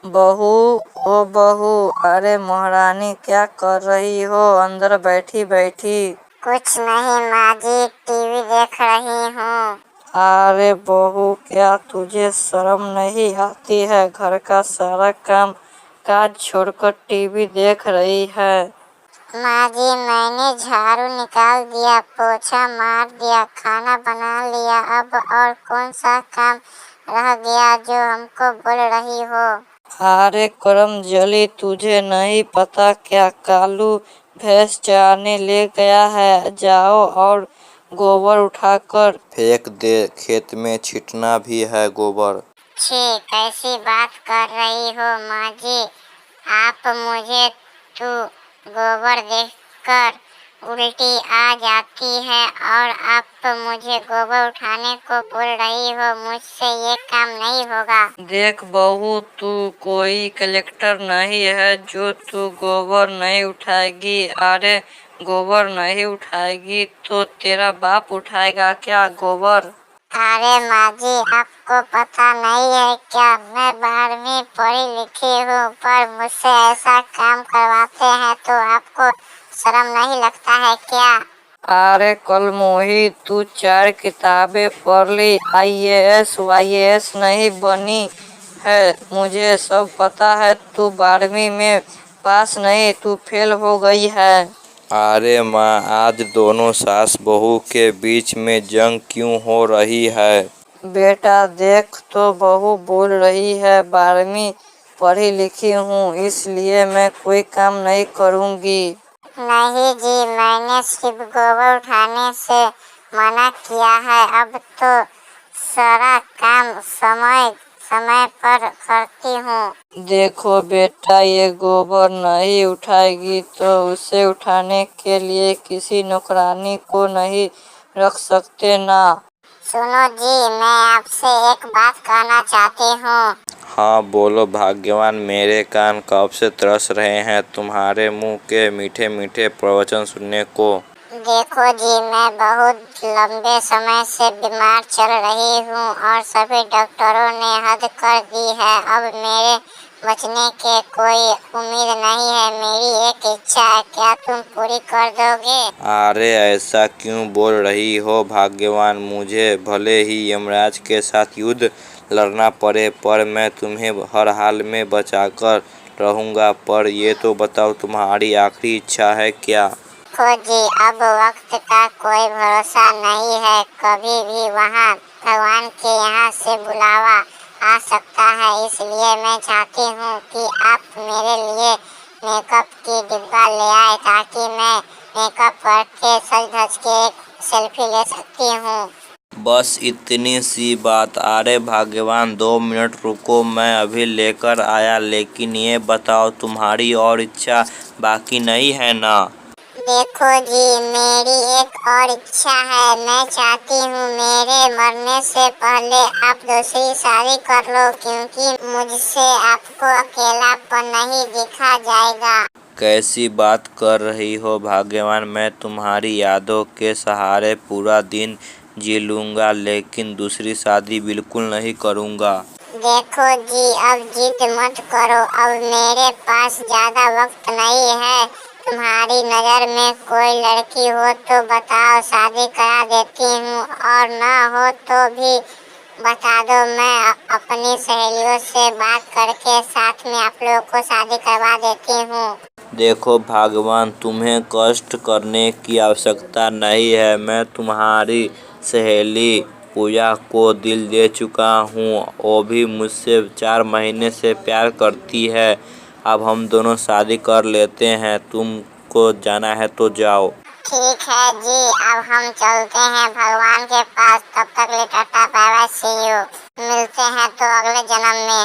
बहू, ओ बहू, अरे महारानी क्या कर रही हो अंदर बैठी बैठी? कुछ नहीं माँ जी, टीवी देख रही हूँ। अरे बहू, क्या तुझे शर्म नहीं आती है? घर का सारा काम काज छोड़कर टीवी देख रही है। माँ जी, मैंने झाड़ू निकाल दिया, पोछा मार दिया, खाना बना लिया, अब और कौन सा काम रह गया जो हमको बोल रही हो? अरे करमजली, तुझे नहीं पता क्या? कालू भैंस चराने ले गया है। जाओ और गोबर उठाकर फेंक दे, खेत में छिटना भी है गोबर। छी, कैसी बात कर रही हो माँ जी? आप मुझे तो गोबर देखकर उल्टी आ जाती है और आप मुझे गोबर उठाने को बोल रही हो। मुझसे ये काम नहीं होगा। देख बहू, तू कोई कलेक्टर नहीं है जो तू गोबर नहीं उठाएगी। अरे गोबर नहीं उठाएगी तो तेरा बाप उठाएगा क्या गोबर? अरे माँ जी, आपको पता नहीं है क्या? मैं 12वीं पढ़ी लिखी हूँ, पर मुझसे ऐसा काम करवाते हैं तो आपको शर्म नहीं लगता है क्या? अरे कलमोही, तू 4 किताबें पढ़ ली, IAS YAS नहीं बनी है। मुझे सब पता है। तू 12वीं में पास नहीं, तू फेल हो गई है। अरे माँ, आज दोनों सास बहू के बीच में जंग क्यों हो रही है? बेटा देख तो, बहू बोल रही है 12वीं पढ़ी लिखी हूँ, इसलिए मैं कोई काम नहीं करूँगी। नहीं जी, मैंने सिर्फ गोबर उठाने से मना किया है। अब तो सारा काम समय समय पर करती हूँ। देखो बेटा, ये गोबर नहीं उठाएगी तो उसे उठाने के लिए किसी नौकरानी को नहीं रख सकते ना। सुनो जी, मैं आपसे एक बात कहना चाहती हूँ। हाँ बोलो भाग्यवान, मेरे कान कब से तरस रहे हैं तुम्हारे मुंह के मीठे मीठे प्रवचन सुनने को। देखो जी, मैं बहुत लंबे समय से बीमार चल रही हूँ और सभी डॉक्टरों ने हद कर दी है। अब मेरे बचने के कोई उम्मीद नहीं है। मेरी एक इच्छा है, क्या तुम पूरी कर दोगे? अरे ऐसा क्यों बोल रही हो भाग्यवान? मुझे भले ही यमराज के साथ युद्ध लड़ना पड़े, पर मैं तुम्हें हर हाल में बचाकर रहूंगा। पर ये तो बताओ, तुम्हारी आखिरी इच्छा है क्या? देखो जी, अब वक्त का कोई भरोसा नहीं है। कभी भी वहाँ भगवान के यहाँ से बुलावा आ सकता है। इसलिए मैं चाहती हूँ कि आप मेरे लिए मेकअप की डिब्बा ले आए, ताकि मैं मेकअप करके सज धज के एक सेल्फी ले सकती हूँ। बस इतनी सी बात? अरे भाग्यवान, 2 मिनट रुको, मैं अभी लेकर आया। लेकिन ये बताओ, तुम्हारी और इच्छा बाकी नहीं है ना? देखो जी, मेरी एक और इच्छा है। मैं चाहती हूँ मेरे मरने से पहले आप दूसरी शादी कर लो, क्योंकि मुझसे आपको अकेलापन नहीं दिखा जाएगा। कैसी बात कर रही हो भाग्यवान? मैं तुम्हारी यादों के सहारे पूरा दिन जी लूंगा, लेकिन दूसरी शादी बिल्कुल नहीं करूंगा। देखो जी, अब जिद मत करो। अब मेरे पास ज्यादा वक्त नहीं है। तुम्हारी नजर में कोई लड़की हो तो बताओ, शादी करा देती हूँ, और ना हो तो भी बता दो। मैं अपनी सहेलियों से बात करके साथ में आप लोगों को शादी करवा देती हूँ। देखो भगवान, तुम्हें कष्ट करने की आवश्यकता नहीं है। मैं तुम्हारी सहेली पूजा को दिल दे चुका हूँ। वो भी मुझसे 4 महीने से प्यार करती है। अब हम दोनों शादी कर लेते हैं। तुमको जाना है तो जाओ। ठीक है जी, अब हम चलते हैं भगवान के पास। तब तक लिए tata bye bye, see you. मिलते हैं तो अगले जन्म में।